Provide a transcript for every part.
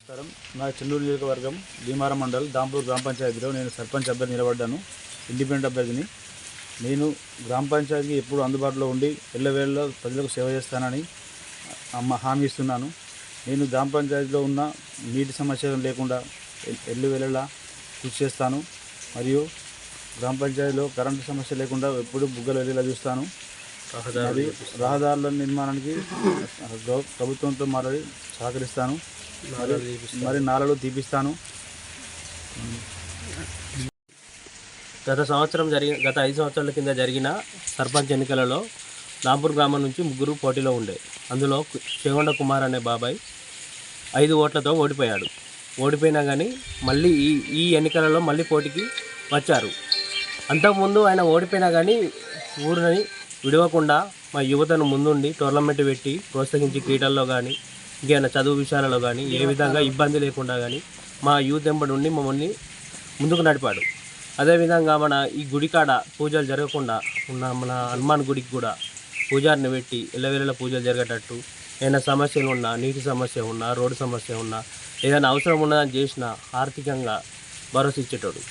నమస్కారం. నా చెన్నూరు నియోజకవర్గం భీమారం మండల్ దాంపూర్ గ్రామ పంచాయతీలో నేను సర్పంచ్ అభ్యర్థి నిలబడ్డాను. ఇండిపెండెంట్ అభ్యర్థిని. నేను గ్రామ పంచాయతీకి ఎప్పుడు అందుబాటులో ఉండి ఎల్లవేళలో ప్రజలకు సేవ చేస్తానని హామీ ఇస్తున్నాను. నేను గ్రామ పంచాయతీలో ఉన్న నీటి సమస్య లేకుండా ఎల్లవేళలా కృషి చేస్తాను. మరియు గ్రామ పంచాయతీలో కరెంటు సమస్య లేకుండా ఎప్పుడు బుగ్గలు వెళ్ళేలా చూస్తాను. రహదారుల నిర్మాణానికి ప్రభుత్వంతో మాట్లాడి సహకరిస్తాను. మరి నాలలో తీపిస్తాను. గత 5 సంవత్సరాల కింద జరిగిన సర్పంచ్ ఎన్నికలలో దాంపూర్ గ్రామం నుంచి 3 పోటీలో ఉండే. అందులో చేగొండ కుమార్ అనే బాబాయ్ 5 ఓట్లతో ఓడిపోయాడు. ఓడిపోయినా కానీ మళ్ళీ ఈ ఎన్నికలలో మళ్ళీ పోటీకి వచ్చారు. అంతకుముందు ఆయన ఓడిపోయినా కానీ ఊరిని విడవకుండా మా యువతను ముందుండి టోర్నమెంట్ పెట్టి ప్రోత్సహించి క్రీడల్లో కానీ ఇంకేమైనా చదువు విషయాలలో కానీ ఏ విధంగా ఇబ్బంది లేకుండా కానీ మా యూత్ వెంబడి ఉండి మమ్మల్ని ముందుకు నడిపాడు. అదేవిధంగా మన ఈ గుడికాడ పూజలు జరగకుండా ఉన్న మన హనుమాన్ గుడికి కూడా పూజారిని పెట్టి ఎల్లవేళలా పూజలు జరిగేటట్టు ఏదైనా సమస్యలు ఉన్నా, నీటి సమస్య ఉన్నా, రోడ్డు సమస్య ఉన్నా, ఏదైనా అవసరం ఉన్నదని చేసినా ఆర్థికంగా భరోసా ఇచ్చేటోడు.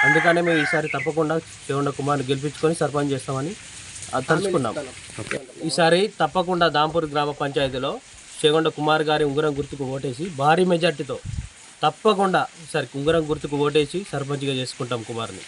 అందుకనే మేము ఈసారి తప్పకుండా చేగొండ కుమార్ని గెలిపించుకొని సర్పంచ్ చేస్తామని తలుచుకున్నాం. ఈసారి తప్పకుండా దాంపూర్ గ్రామ పంచాయతీలో చేగొండ కుమార్ గారి ఉంగరం గుర్తుకు ఓటేసి భారీ మెజార్టీతో తప్పకుండా ఈసారి ఉంగరం గుర్తుకు ఓటేసి సర్పంచ్గా చేసుకుంటాం కుమార్ని.